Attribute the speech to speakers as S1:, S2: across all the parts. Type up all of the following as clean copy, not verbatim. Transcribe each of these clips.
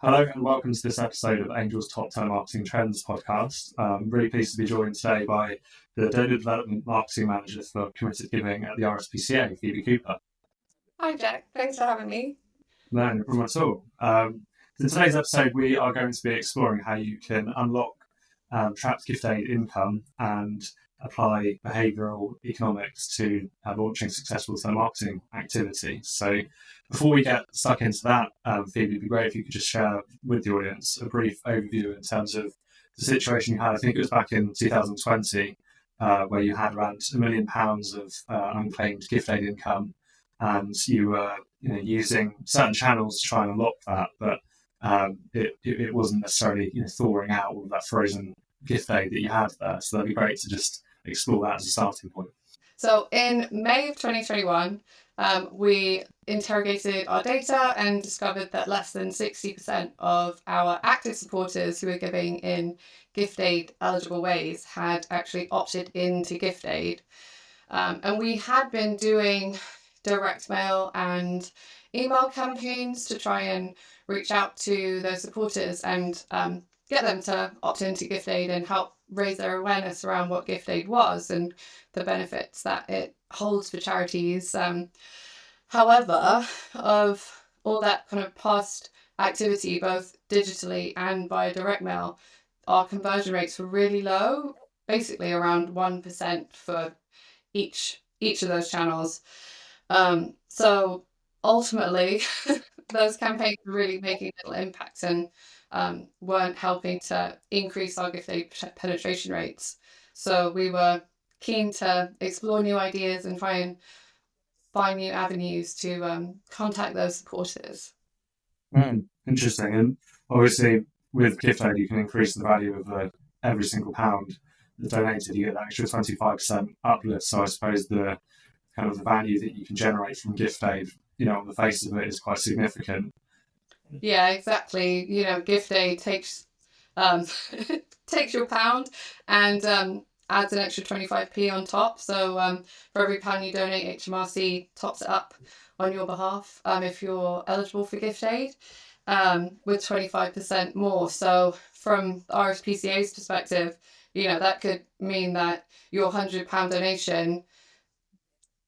S1: Hello and welcome to this episode of Angel's Top Telemarketing Trends podcast. I'm really pleased to be joined today by the Data Development Marketing Manager for Committed Giving at the RSPCA, Phoebe Cooper.
S2: Hi Jack, thanks for having me.
S1: No problem at all. In today's episode, we are going to be exploring how you can unlock trapped gift aid income and apply behavioural economics to launching successful telemarketing activities. So before we get stuck into that, Phoebe, it'd be great if you could just share with the audience a brief overview in terms of the situation you had. I think it was back in 2020, where you had around £1 million of unclaimed gift aid income, and you were using certain channels to try and unlock that, but it wasn't necessarily thawing out all of that frozen gift aid that you had there. So that'd be great to just explore that as a starting point.
S2: So in May of 2021, we interrogated our data and discovered that less than 60% of our active supporters who were giving in gift aid eligible ways had actually opted into gift aid. And we had been doing direct mail and email campaigns to try and reach out to those supporters and get them to opt into gift aid and help raise their awareness around what gift aid was and the benefits that it holds for charities. However, of all that kind of past activity, both digitally and via direct mail, our conversion rates were really low, basically around 1% for each of those channels. So ultimately, those campaigns were really making little impact and weren't helping to increase our gift aid penetration rates. So we were keen to explore new ideas and try and find new avenues to contact those supporters.
S1: Interesting. And obviously with gift aid, you can increase the value of every single pound that's donated. You get that extra 25% uplift. So I suppose the kind of the value that you can generate from gift aid, on the face of it, is quite significant.
S2: Yeah, exactly. Gift aid takes takes your pound and adds an extra 25p on top. So for every pound you donate, HMRC tops it up on your behalf if you're eligible for gift aid with 25% more. So from RSPCA's perspective, that could mean that your £100 donation,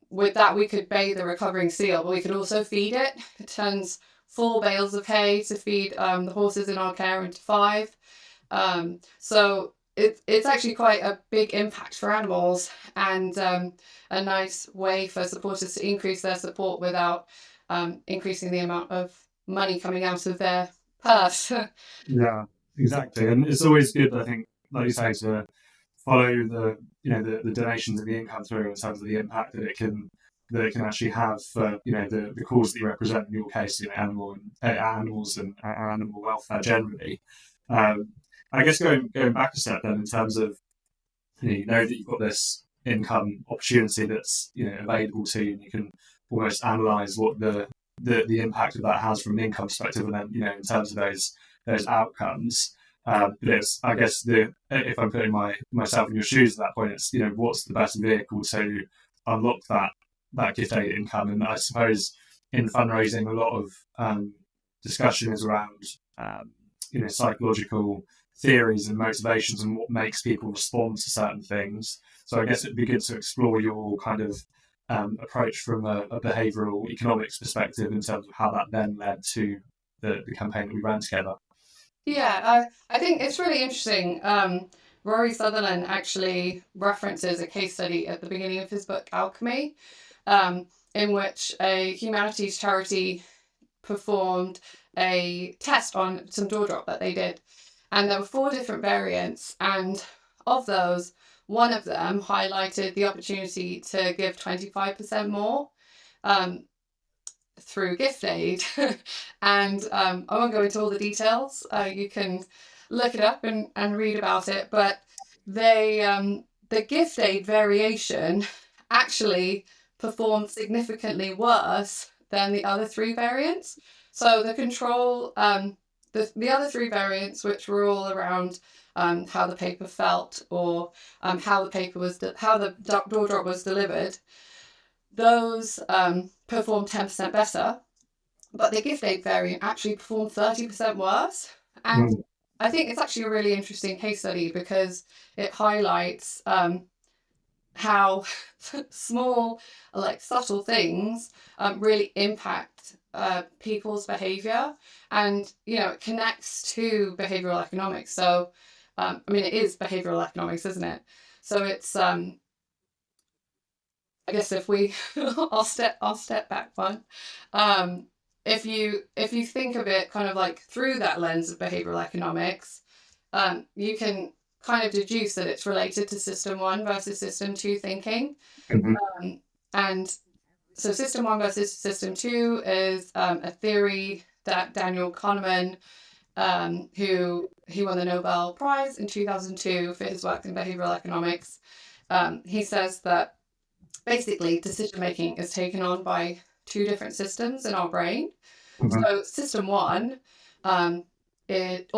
S2: with that we could pay the recovering seal, but we could also feed it. It turns 4 bales of hay to feed the horses in our care into 5. So it's actually quite a big impact for animals and a nice way for supporters to increase their support without increasing the amount of money coming out of their purse.
S1: Yeah, exactly. And it's always good, I think, like you say, to follow the donations and the income through in terms of the impact that it can actually have for the cause that you represent, in your case, animals and animal welfare generally. I guess going back a step then, in terms of you know that you've got this income opportunity that's available to you, and you can almost analyse what the impact of that has from an income perspective, and then in terms of those outcomes. But it's, I guess, if I'm putting myself in your shoes at that point, it's what's the best vehicle to unlock that gift aid income. And I suppose in fundraising, a lot of discussion is around psychological theories and motivations and what makes people respond to certain things. So I guess it'd be good to explore your kind of approach from a behavioural economics perspective in terms of how that then led to the campaign that we ran together.
S2: Yeah, I think it's really interesting. Rory Sutherland actually references a case study at the beginning of his book, Alchemy, in which a humanities charity performed a test on some door drop that they did. And there were 4 different variants. And of those, one of them highlighted the opportunity to give 25% more through gift aid. And I won't go into all the details. You can look it up and read about it. But the gift aid variation actually performed significantly worse than the other 3 variants. So the control, the other 3 variants, which were all around how the paper felt or how the door drop was delivered, those performed 10% better. but the gift aid variant actually performed 30% worse. And I think it's actually a really interesting case study because it highlights how small, like subtle things really impact people's behavior, and it connects to behavioral economics. So I mean, it is behavioral economics, isn't it? So it's I guess if we I'll step back one. If you think of it kind of like through that lens of behavioral economics, you can kind of deduce that it's related to system one versus system two thinking. And so system one versus system two is a theory that Daniel Kahneman, who he won the Nobel Prize in 2002 for his work in behavioral economics, he says that basically decision making is taken on by two different systems in our brain. So system one, it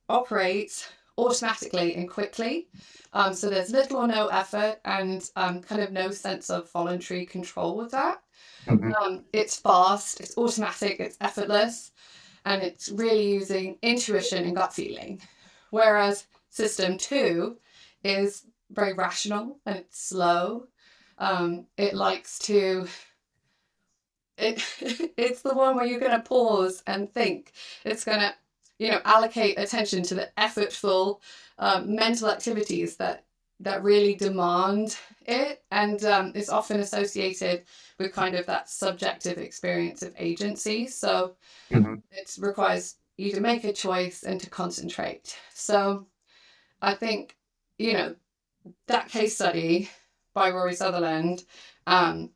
S2: operates automatically and quickly. So there's little or no effort and kind of no sense of voluntary control with that. It's fast, it's automatic, it's effortless, and it's really using intuition and gut feeling. Whereas system two is very rational and it's slow. It likes to it's the one where you're going to pause and think. It's going to allocate attention to the effortful mental activities that really demand it, and it's often associated with kind of that subjective experience of agency. So it requires you to make a choice and to concentrate. So I think that case study by Rory Sutherland and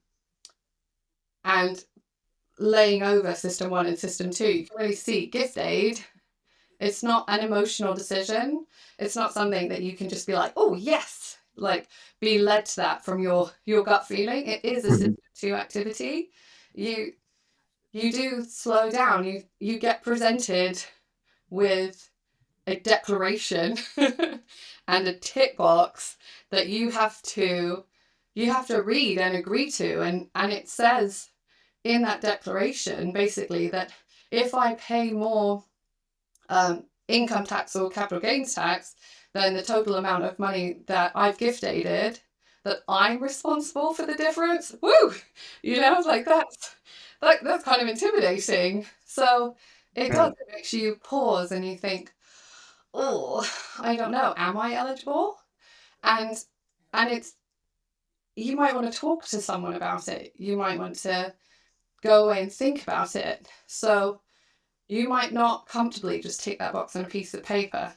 S2: laying over system one and system two, you can really see gift aid. It's not an emotional decision. It's not something that you can just be like, oh yes, like be led to that from your gut feeling. It is a system two activity. You do slow down. You get presented with a declaration and a tick box that you have to read and agree to, and it says in that declaration basically that if I pay more income tax or capital gains tax than the total amount of money that I've gift aided, that I'm responsible for the difference. Woo! Like that's kind of intimidating. So it does, it makes you pause and you think, oh, I don't know, am I eligible? And it's, you might want to talk to someone about it. You might want to go away and think about it. So you might not comfortably just tick that box on a piece of paper.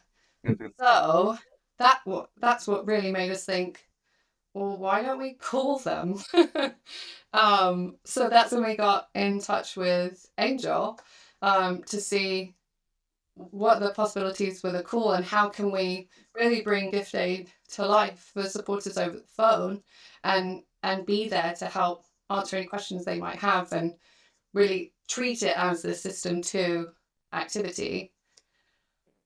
S2: So that's what really made us think, well, why don't we call them? So that's when we got in touch with Angel to see what the possibilities were the call and how can we really bring gift aid to life for supporters over the phone and be there to help answer any questions they might have and really treat it as a system two activity.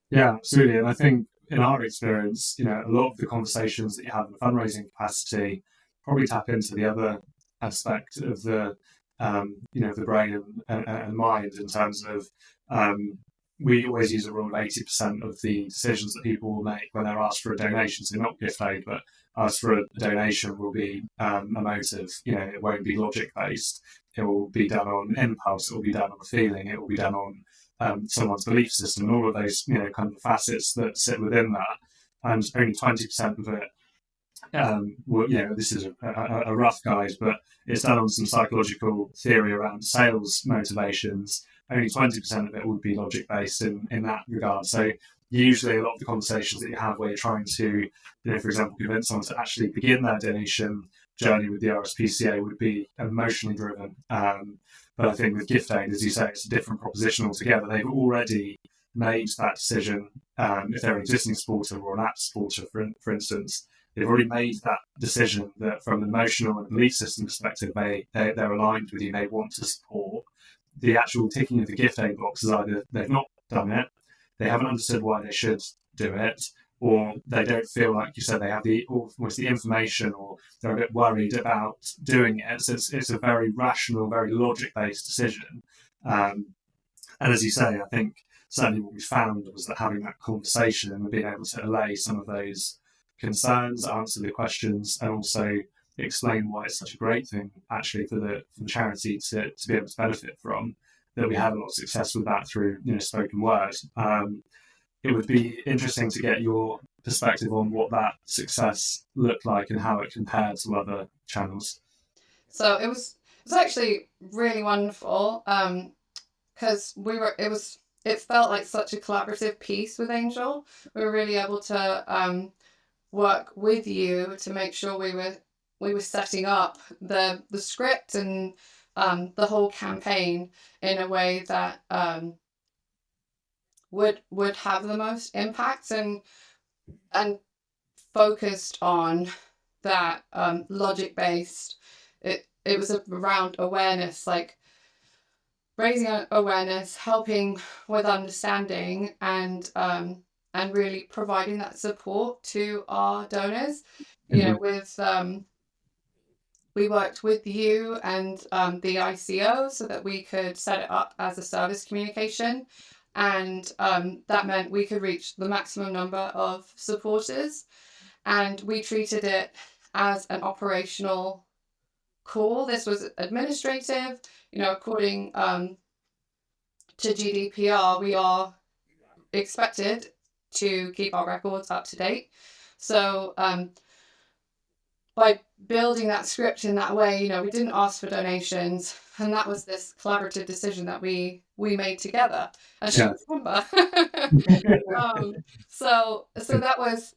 S1: Yeah, absolutely. And I think in our experience, a lot of the conversations that you have in fundraising capacity probably tap into the other aspect of the, the brain and mind in terms of, we always use a rule of 80% of the decisions that people will make when they're asked for a donation. So not gift aid, but asked for a donation will be emotive. It won't be logic based. It will be done on impulse. It will be done on a feeling. It will be done on someone's belief system, and all of those kind of facets that sit within that. And only 20% of it, this is a rough guide, but it's done on some psychological theory around sales motivations. Only 20% of it would be logic based in that regard. So usually a lot of the conversations that you have where you're trying to, for example, convince someone to actually begin their donation journey with the RSPCA would be emotionally driven. But I think with gift aid, as you say, it's a different proposition altogether. They've already made that decision. If they're an existing supporter or an app supporter, for instance, they've already made that decision that from an emotional and belief system perspective, they're aligned with you, they want to support. The actual ticking of the gift aid box is either they've not done it, they haven't understood why they should do it, or they don't feel like you said they have almost the information, or they're a bit worried about doing it. So it's a very rational, very logic-based decision. And as you say, I think certainly what we found was that having that conversation and being able to allay some of those concerns, answer the questions, and also explain why it's such a great thing actually for the charity to be able to benefit from, that we had a lot of success with that through spoken word. It would be interesting to get your perspective on what that success looked like and how it compared to other channels.
S2: So it was actually really wonderful, because it felt like such a collaborative piece with Angel. We were really able to work with you to make sure we were setting up the script and the whole campaign in a way that would have the most impact and focused on that logic based. It was around awareness, like raising awareness, helping with understanding, and really providing that support to our donors. We worked with you and the ICO so that we could set it up as a service communication, and that meant we could reach the maximum number of supporters, and we treated it as an operational call. This was administrative, according to GDPR, we are expected to keep our records up to date. So by building that script in that way, we didn't ask for donations, and that was this collaborative decision that we made together. I should remember. So that was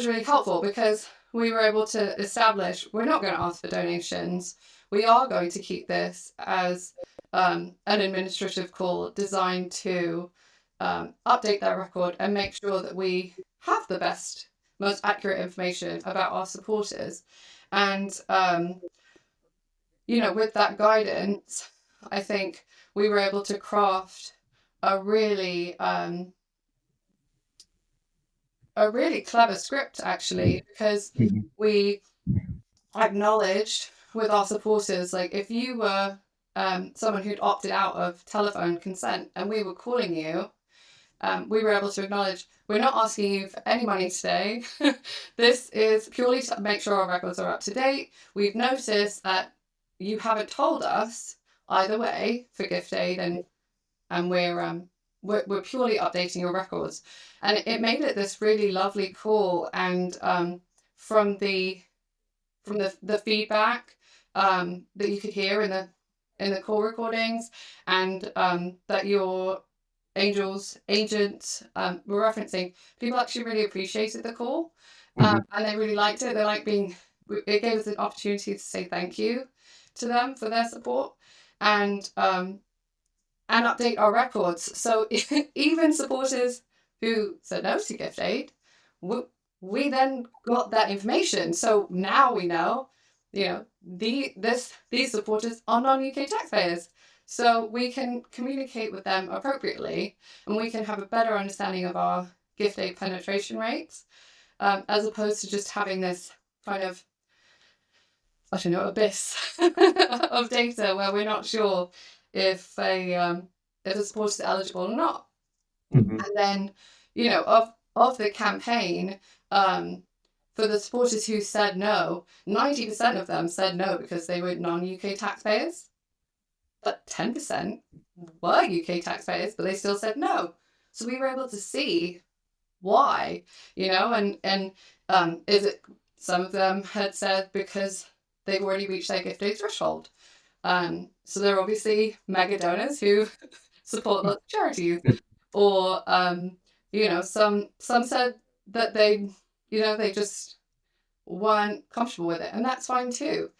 S2: really helpful, because we were able to establish we're not going to ask for donations. We are going to keep this as an administrative call designed to update their record and make sure that we have the best, most accurate information about our supporters. And, with that guidance, I think we were able to craft a really clever script, actually, because we acknowledged with our supporters, like, if you were someone who'd opted out of telephone consent and we were calling you, we were able to acknowledge we're not asking you for any money today. This is purely to make sure our records are up to date. We've noticed that you haven't told us either way for gift aid, and we're purely updating your records. And it made it this really lovely call. And from the feedback that you could hear in the call recordings, and that your Angel's agents were referencing, people actually really appreciated the call, and they really liked it. They like it gave us an opportunity to say thank you to them for their support, and update our records. So even supporters who said no to gift aid, we then got that information. So now we know, these supporters are non-UK taxpayers. So we can communicate with them appropriately, and we can have a better understanding of our gift aid penetration rates, as opposed to just having this kind of, abyss of data where we're not sure if a supporter is eligible or not. And then, of the campaign, for the supporters who said no, 90% of them said no because they were non-UK taxpayers. But 10% were UK taxpayers, but they still said no. So we were able to see why, and is it, some of them had said because they've already reached their gift aid threshold. So they're obviously mega donors who support lots of charities. Or, some said that they just weren't comfortable with it, and that's fine too.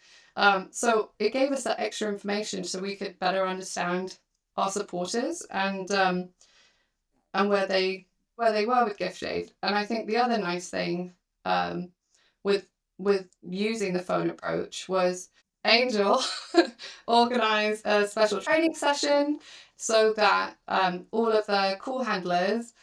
S2: So it gave us that extra information so we could better understand our supporters and where they were with gift aid. And I think the other nice thing with using the phone approach was Angel organised a special training session so that all of the call handlers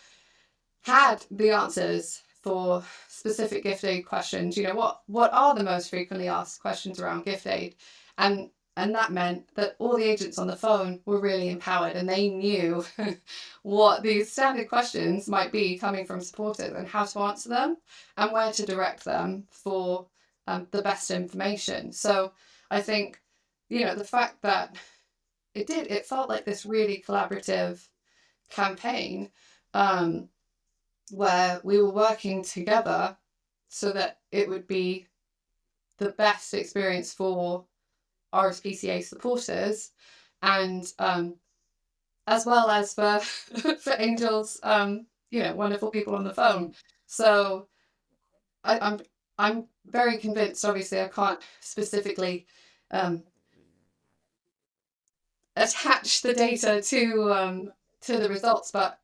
S2: had the answers for specific gift aid questions. What are the most frequently asked questions around gift aid? And And that meant that all the agents on the phone were really empowered, and they knew what these standard questions might be coming from supporters and how to answer them and where to direct them for the best information. So I think, the fact that it felt like this really collaborative campaign, where we were working together so that it would be the best experience for RSPCA supporters, and as well as for for Angel's wonderful people on the phone. So I'm very convinced. Obviously, I can't specifically attach the data to the results, but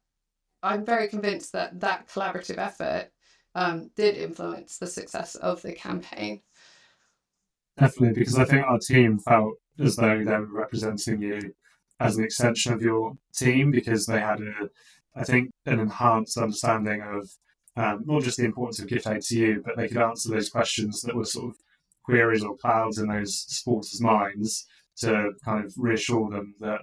S2: I'm very convinced that that collaborative effort did influence the success of the campaign.
S1: Definitely, because I think our team felt as though they were representing you as an extension of your team, because they had I think, an enhanced understanding of not just the importance of gift aid to you, but they could answer those questions that were sort of queries or clouds in those supporters' minds to kind of reassure them that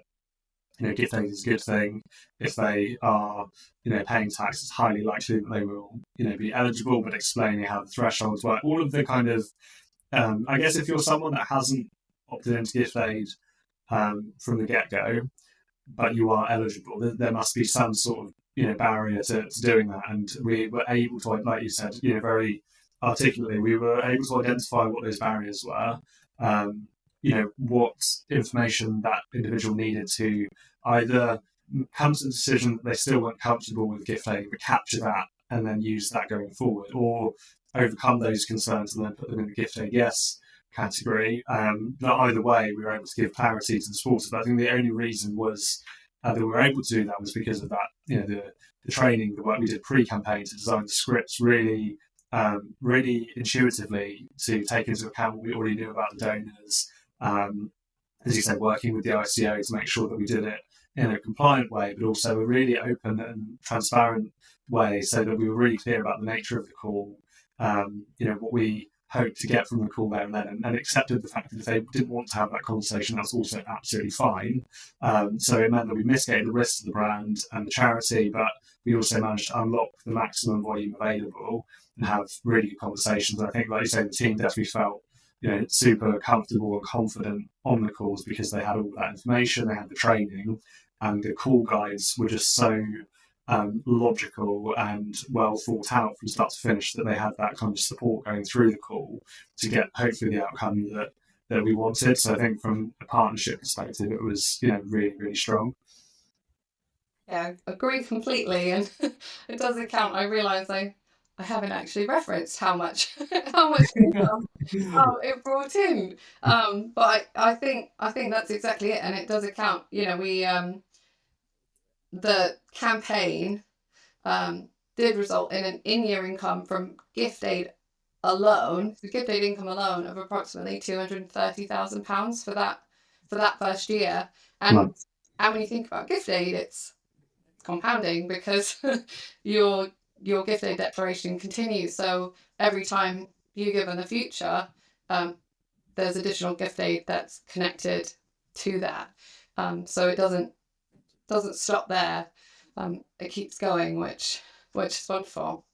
S1: gift aid is a good thing. If they are paying tax, it's highly likely that they will be eligible, but explaining how the thresholds work, all of the kind of I guess if you're someone that hasn't opted into gift aid from the get-go, but you are eligible, there must be some sort of barrier to doing that. And we were able to, like you said, very articulately, we were able to identify what those barriers were, what information that individual needed to either come to the decision that they still weren't comfortable with gift aid, but capture that and then use that going forward, or overcome those concerns and then put them in the gift aid yes category. Either way, we were able to give clarity to the supporters. But I think the only reason was that we were able to do that was because of that, the training, the work we did pre-campaign to design the scripts really, really intuitively to take into account what we already knew about the donors. As you said, working with the ICO to make sure that we did it in a compliant way, but also a really open and transparent way, so that we were really clear about the nature of the call, what we hoped to get from the call there and then, and accepted the fact that if they didn't want to have that conversation, that's also absolutely fine. So it meant that we mitigated the risks to the brand and the charity, but we also managed to unlock the maximum volume available and have really good conversations. And I think, like you say, the team definitely felt super comfortable and confident on the calls because they had all that information, they had the training, and the call guides were just so logical and well thought out from start to finish that they had that kind of support going through the call to get hopefully the outcome that we wanted. So I think from a partnership perspective, it was really, really strong.
S2: Yeah, I agree completely, and it doesn't count. I realise I haven't actually referenced how much income it brought in. But I think that's exactly it, and it does account. We the campaign did result in an in-year income from gift aid alone, the gift aid income alone, of approximately £230,000 for that first year. And when you think about gift aid, it's compounding because your gift aid declaration continues. So every time you give in the future, there's additional gift aid that's connected to that. So it doesn't stop there. It keeps going, which is wonderful.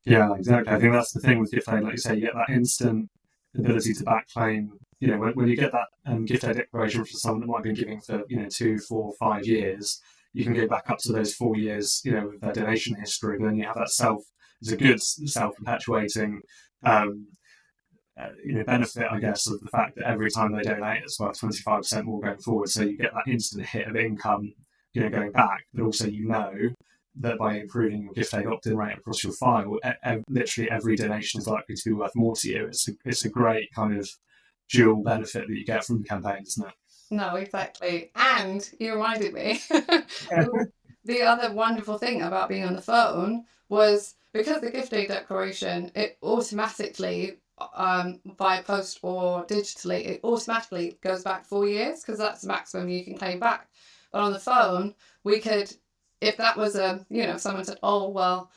S1: Yeah, exactly. I think that's the thing with gift aid. Like you say, you get that instant ability to back claim. When you get that gift aid declaration for someone that might have been giving for 2, 4, 5 years, you can go back up to those 4 years, with their donation history. But then you have that it's a good self-perpetuating benefit, I guess, of the fact that every time they donate, it's worth 25% more going forward. So you get that instant hit of income, going back, but also that by improving your gift aid opt-in rate across your file, literally every donation is likely to be worth more to you. It's a great kind of dual benefit that you get from the campaign, isn't it?
S2: No, exactly. And you reminded me, the other wonderful thing about being on the phone was because the gift aid declaration, it automatically, via post or digitally, it automatically goes back 4 years because that's the maximum you can claim back. But on the phone, we could, if that was if someone said, oh, well,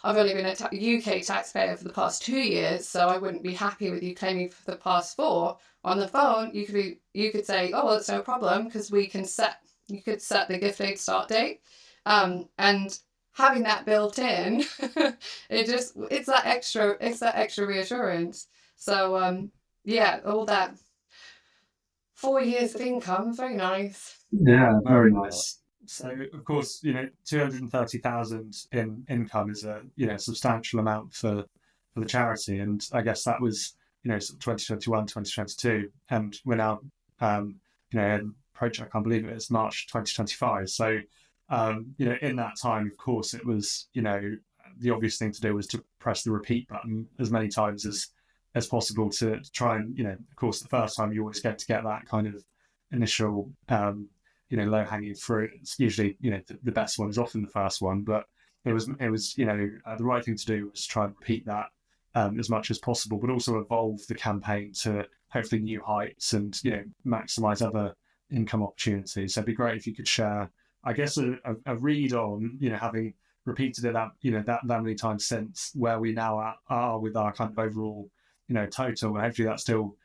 S2: I've only been a UK taxpayer for the past 2 years, so I wouldn't be happy with you claiming for the past 4. On the phone, you could say, oh, well, it's no problem because you could set the gift aid start date, and having that built in, it's that extra reassurance. So yeah, all that 4 years of income, very nice.
S1: Yeah, very nice. So, of course, 230,000 in income is a substantial amount for the charity, and I guess that was sort of 2021, 2022, and we're now approaching, I can't believe it, it's March 2025. So, in that time, of course, it was the obvious thing to do was to press the repeat button as many times as possible to try and of course, the first time you always get that kind of initial low hanging fruit. It's usually the best one is often the first one, but it was the right thing to do was try and repeat that as much as possible, but also evolve the campaign to hopefully new heights and maximize other income opportunities. So it'd be great if you could share, I guess, a read on having repeated it that many times since, where we now are with our kind of overall total, and hopefully that's still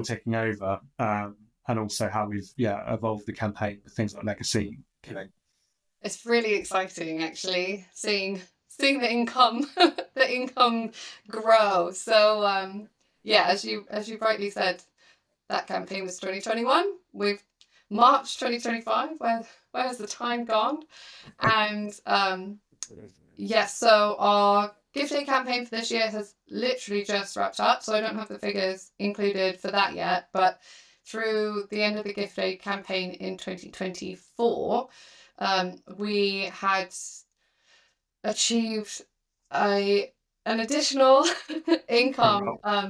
S1: ticking over, and also how we've evolved the campaign with things like legacy giving.
S2: It's really exciting, actually, seeing the income grow. So as you rightly said, that campaign was 2021. We've March 2025. Where has the time gone? And so our gift aid campaign for this year has literally just wrapped up, so I don't have the figures included for that yet, but through the end of the gift aid campaign in 2024, we had achieved an additional income. I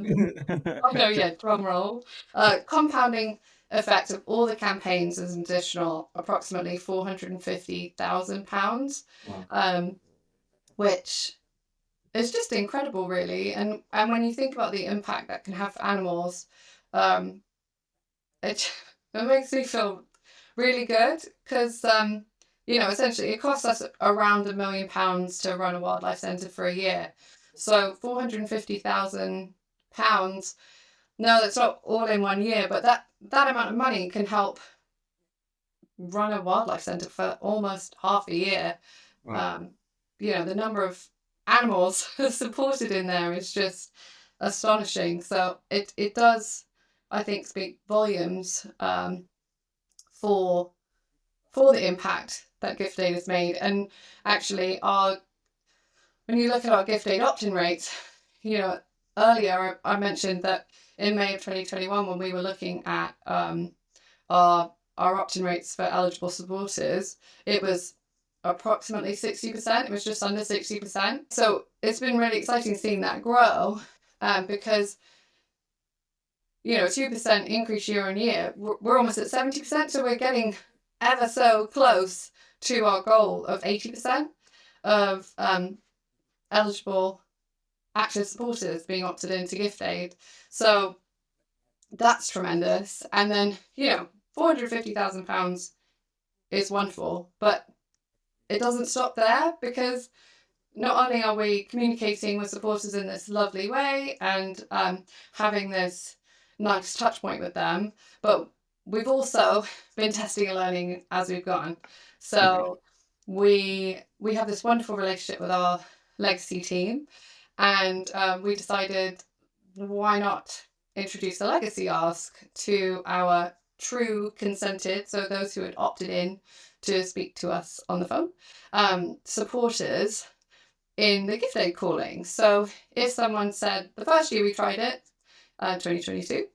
S2: know, yeah, drum roll. Compounding effect of all the campaigns is an additional approximately £450,000, which is just incredible, really. And when you think about the impact that can have for animals, it makes me feel really good because, essentially it costs us around £1 million to run a wildlife centre for a year. So £450,000, no, that's not all in 1 year, but that amount of money can help run a wildlife centre for almost half a year. Wow. The number of animals supported in there is just astonishing. So it does, I think, speak volumes for the impact that gift aid has made. And actually, when you look at our gift aid opt-in rates, earlier I mentioned that in May of 2021, when we were looking at our opt-in rates for eligible supporters, it was approximately 60%. It was just under 60%. So it's been really exciting seeing that grow, because 2% increase year on year, we're almost at 70%. So we're getting ever so close to our goal of 80% of eligible active supporters being opted into gift aid. So that's tremendous. And then, £450,000 is wonderful, but it doesn't stop there, because not only are we communicating with supporters in this lovely way and having this nice touch point with them, but we've also been testing and learning as we've gone. So we have this wonderful relationship with our legacy team, and we decided, why not introduce a legacy ask to our true consented, so those who had opted in to speak to us on the phone, supporters in the gift aid calling. So if someone said, the first year we tried it, 2022,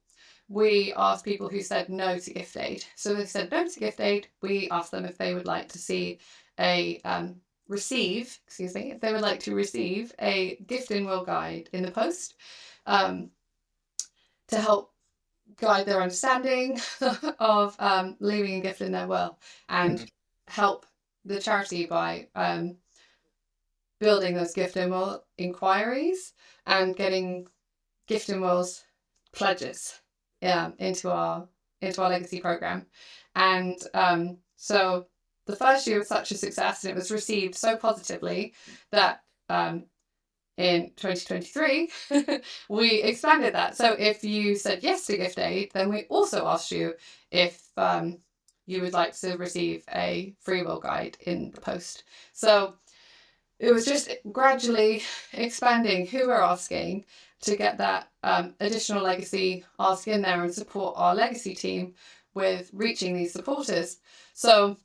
S2: we asked people who said no to gift aid. So they said no to gift aid, we asked them if they would like to see receive a gift in will guide in the post, to help guide their understanding of leaving a gift in their will, and help the charity by building those gift in will inquiries and getting gift in wills pledges into our legacy program. And so the first year was such a success, and it was received so positively that in 2023, we expanded that. So if you said yes to gift aid, then we also asked you if you would like to receive a free will guide in the post. So it was just gradually expanding who we're asking to get that additional legacy ask in there and support our legacy team with reaching these supporters. So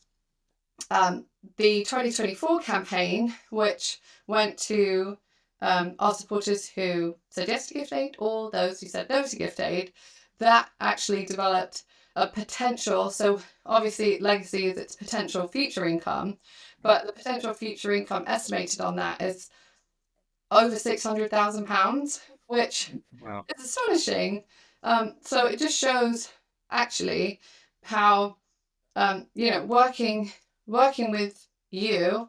S2: the 2024 campaign, which went to our supporters who said yes to gift aid or those who said no to gift aid, that actually developed a potential. So obviously legacy is its potential future income, but the potential future income estimated on that is over £600,000, which
S1: Wow.
S2: is astonishing. So it just shows actually how working with you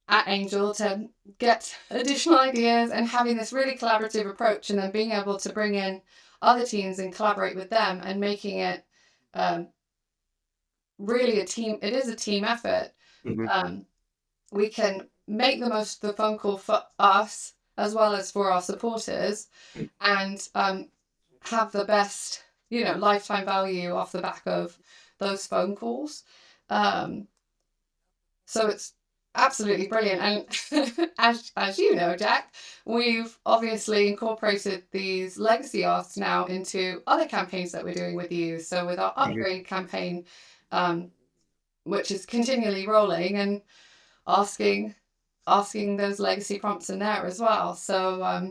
S2: at Angel to get additional ideas and having this really collaborative approach, and then being able to bring in other teams and collaborate with them and making it really a team. It is a team effort.
S1: Mm-hmm.
S2: We can make the most of the phone call for us as well as for our supporters, and have the best lifetime value off the back of those phone calls. So it's absolutely brilliant. And as you know, Jack, we've obviously incorporated these legacy asks now into other campaigns that we're doing with you. So with our upgrade campaign, which is continually rolling and asking those legacy prompts in there as well. So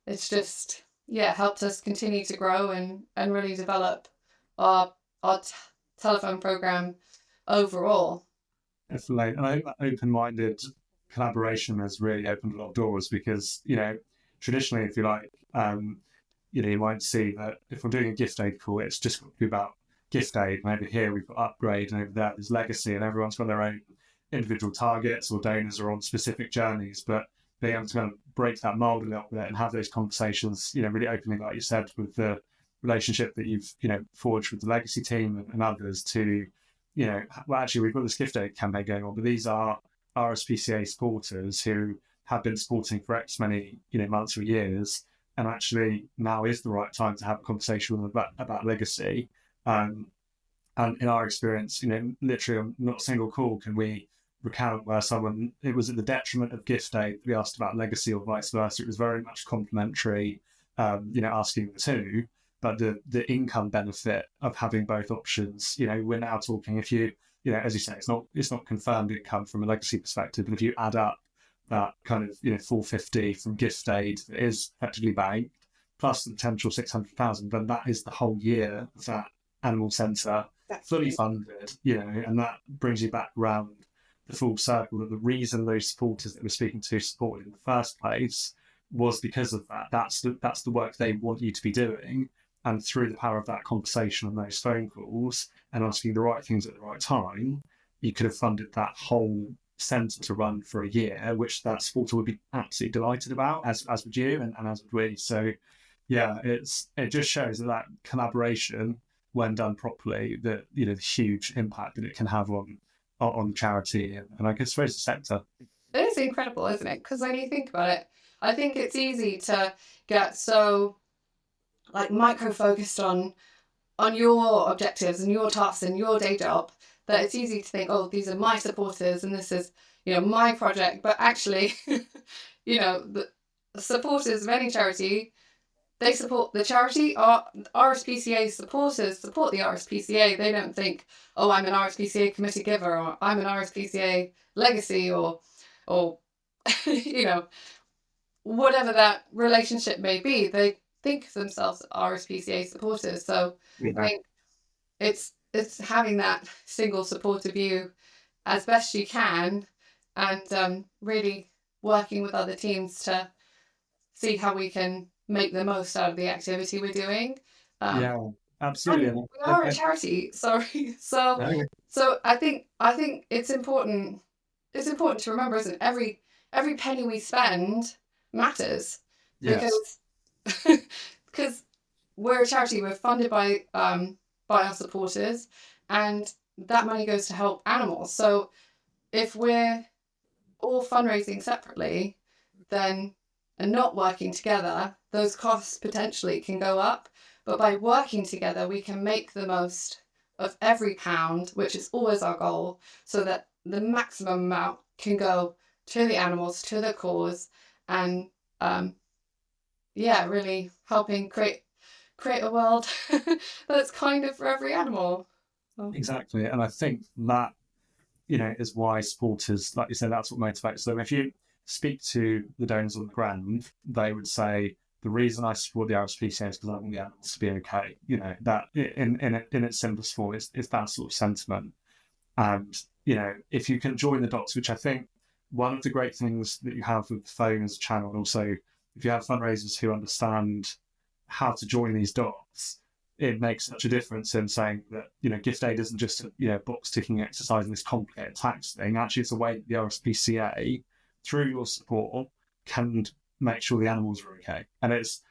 S2: it's just helped us continue to grow and really develop our telephone program overall.
S1: Definitely. And I think that open-minded collaboration has really opened a lot of doors because, traditionally, if you like, you might see that if we're doing a gift aid call, it's just got to be about gift aid. And over here, we've got upgrade, and over there, there's legacy, and everyone's got their own individual targets, or donors are on specific journeys. But being able to kind of break that mold a little bit and have those conversations, really openly, like you said, with the relationship that you've, forged with the legacy team and others to, well, actually, we've got this gift aid campaign going on, but these are RSPCA supporters who have been supporting for X many, months or years, and actually now is the right time to have a conversation with them about legacy. And in our experience, literally on not a single call can we recount where it was at the detriment of gift aid we asked about legacy or vice versa. It was very much complementary, asking the two. But the income benefit of having both options, we're now talking, if you, as you say, it's not confirmed income from a legacy perspective, but if you add up that kind of, 450 from gift aid that is effectively banked, plus the potential 600,000, then that is the whole year of that animal centre fully funded, and that brings you back around the full circle that the reason those supporters that we're speaking to supported in the first place was because of that. That's the work they want you to be doing. And through the power of that conversation and those phone calls and asking the right things at the right time, you could have funded that whole centre to run for a year, which that supporter would be absolutely delighted about, as would you and as would we. So, it just shows that collaboration, when done properly, the huge impact that it can have on charity and I guess the sector.
S2: It is incredible, isn't it? Because when you think about it, I think it's easy to get so micro focused on your objectives and your tasks and your day job that it's easy to think, oh, these are my supporters and this is my project. But actually, the supporters of any charity, they support the charity. Our RSPCA supporters support the RSPCA. They don't think, oh, I'm an RSPCA committee giver, or I'm an RSPCA legacy, or whatever that relationship may be. They think of themselves as RSPCA supporters. So I think it's having that single supporter view as best you can, and really working with other teams to see how we can make the most out of the activity we're doing.
S1: Absolutely.
S2: We are a charity, sorry. So I think it's important. It's important to remember, isn't it? Every penny we spend matters.
S1: Yes.
S2: Because we're a charity. We're funded by our supporters, and that money goes to help animals. So if we're all fundraising separately, then and not working together, those costs potentially can go up. But by working together, we can make the most of every pound, which is always our goal, so that the maximum amount can go to the animals, to the cause, and really helping create a world that's kinder for every animal.
S1: Exactly. And I think that, is why supporters, like you said, that's what motivates them. If you speak to the donors on the ground, they would say, the reason I support the RSPCA is because I want the animals to be okay. That in its simplest form is that sort of sentiment. And, if you can join the dots, which I think one of the great things that you have with the phone as a channel, and also if you have fundraisers who understand how to join these dots, it makes such a difference in saying that, gift aid isn't just a box ticking exercise in this complicated tax thing. Actually, it's a way that the RSPCA, through your support, can make sure the animals are okay. And it's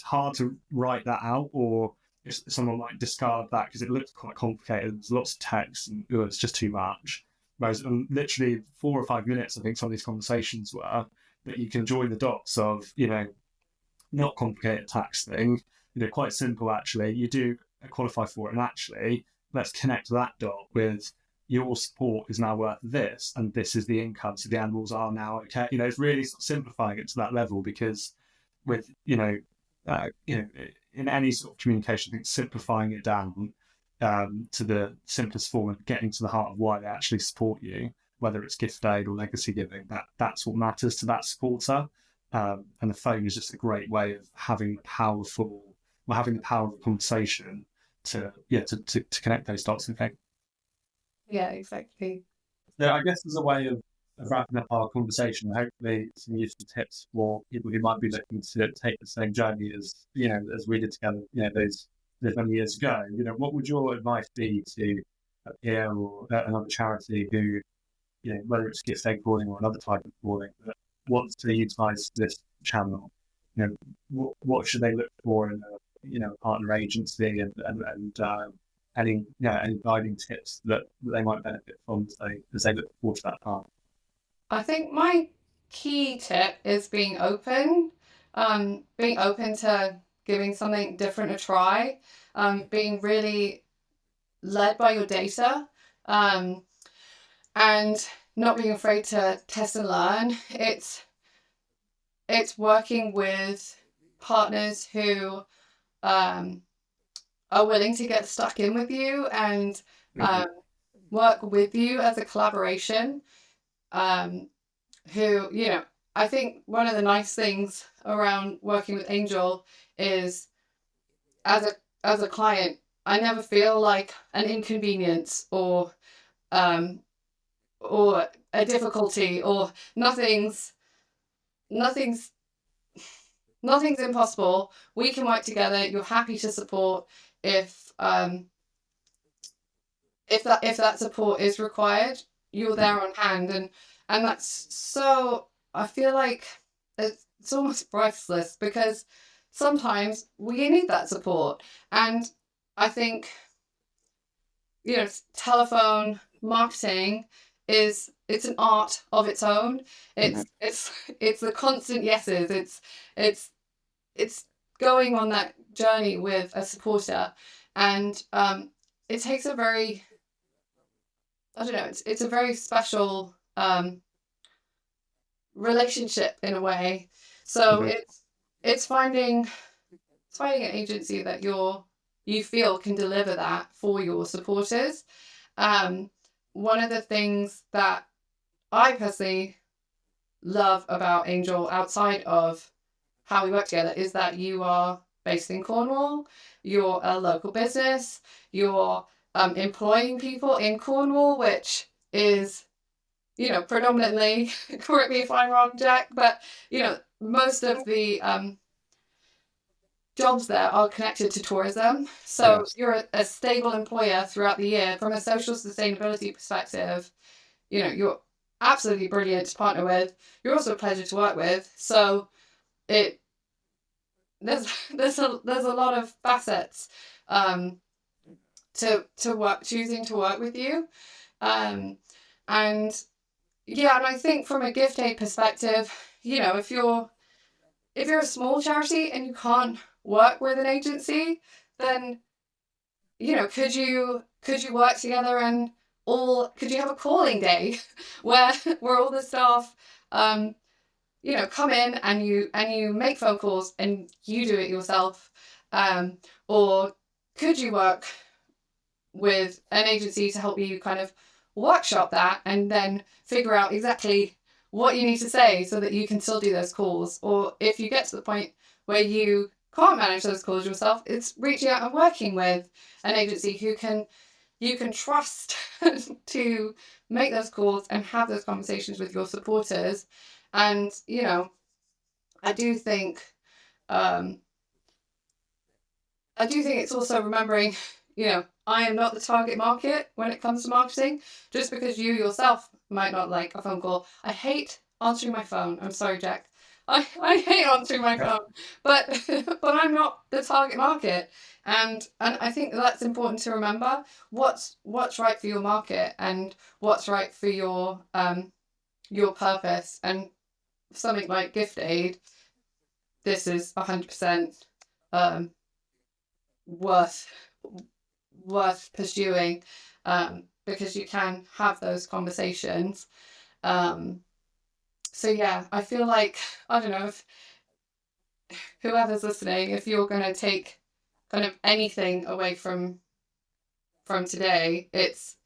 S1: hard to write that out, or someone might discard that because it looks quite complicated. There's lots of text and it's just too much. Whereas literally 4 or 5 minutes, I think some of these conversations were, that you can join the dots of, not complicated tax thing, quite simple actually. You do qualify for it, and actually let's connect that dot with your support is now worth this, and this is the income, so the animals are now okay. It's really simplifying it to that level, because with in any sort of communication, I think simplifying it down to the simplest form and getting to the heart of why they actually support you, whether it's gift aid or legacy giving, that's what matters to that supporter. And the phone is just a great way of having the power of a conversation to connect those dots, I think.
S2: Yeah, exactly.
S1: So I guess there's a way of wrapping up our conversation, hopefully some useful tips for people who might be looking to take the same journey as we did together, those many years ago. What would your advice be to a peer or another charity who, whether it's gift aid calling or another type of calling, that wants to utilise this channel? What should they look for in a partner agency, and any guiding tips that they might benefit from as they look towards that path?
S2: I think my key tip is being open to giving something different a try, being really led by your data, and not being afraid to test and learn. It's working with partners who are willing to get stuck in with you and work with you as a collaboration. Who, I think one of the nice things around working with Angel is, as a client, I never feel like an inconvenience or a difficulty, or nothing's impossible. We can work together. You're happy to support if that support is required. You're there on hand, and that's so. I feel like it's almost priceless, because sometimes we need that support, and I think telephone marketing it's an art of its own. It's the constant yeses. It's going on that journey with a supporter, and it takes a very, I don't know, it's a very special relationship in a way. So it's finding an agency that you feel can deliver that for your supporters. One of the things that I personally love about Angel, outside of how we work together, is that you are based in Cornwall. You're a local business. You're employing people in Cornwall, which is, predominantly, correct me if I'm wrong, Jack, but, most of the jobs there are connected to tourism. So yes, you're a stable employer throughout the year. From a social sustainability perspective, you're absolutely brilliant to partner with. You're also a pleasure to work with. So there's a lot of facets choosing to work with you. And I think from a gift aid perspective, if you're a small charity and you can't work with an agency, then could you work together and could you have a calling day where all the staff come in and you make phone calls and you do it yourself, or could you work with an agency to help you kind of workshop that and then figure out exactly what you need to say so that you can still do those calls? Or if you get to the point where you can't manage those calls yourself, it's reaching out and working with an agency who you can trust to make those calls and have those conversations with your supporters. And I do think it's also remembering, I am not the target market when it comes to marketing. Just because you yourself might not like a phone call. I hate answering my phone. I'm sorry, Jack. I hate answering my phone, but I'm not the target market, and I think that's important to remember. What's right for your market and what's right for your purpose. And something like gift aid, this is 100% worth pursuing, because you can have those conversations. So yeah, I feel like, I don't know, if whoever's listening, if you're going to take kind of anything away from today, it's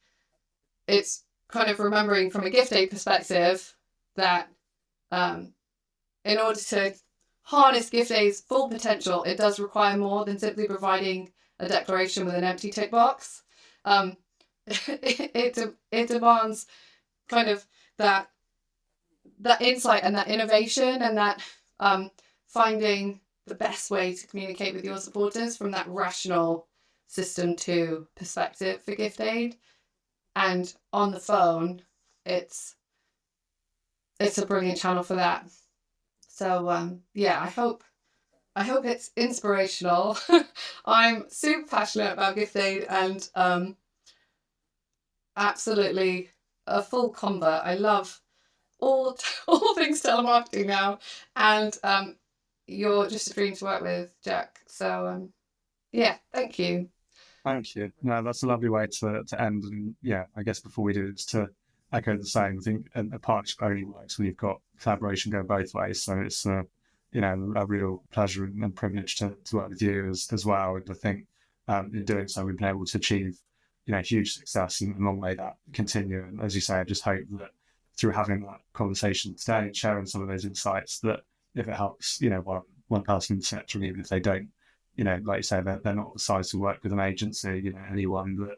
S2: kind of remembering from a gift aid perspective that in order to harness gift aid's full potential, it does require more than simply providing a declaration with an empty tick box. It demands kind of that insight and that innovation and that finding the best way to communicate with your supporters from that rational system to perspective for gift aid. And on the phone, it's a brilliant channel for that. So yeah, I hope it's inspirational. I'm super passionate about gift aid and absolutely a full convert. I love all things telemarketing now, and you're just a dream to work with, Jack. So yeah, thank you.
S1: Thank you. No, that's a lovely way to end. And yeah, I guess before we do, it's to echo the same. I think a partnership only works when you've got collaboration going both ways. So it's a real pleasure and privilege to work with you as well. And I think in doing so, we've been able to achieve huge success and long may that continue. And as you say, I just hope that through having that conversation today and sharing some of those insights, that if it helps one person in the sector, and even if they don't, like you say, they're not the size to work with an agency, anyone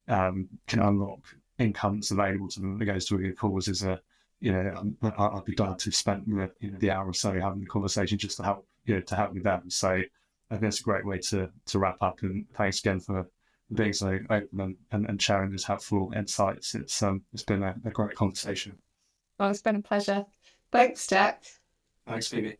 S1: that can unlock income that's available to them that goes to a good cause is I'd be glad to spend the hour or so having the conversation just to help with them. So I think that's a great way to wrap up, and thanks again for being so open and sharing those helpful insights. It's been a great conversation.
S2: Well, it's been a pleasure. Thanks, Jack.
S1: Thanks, Phoebe.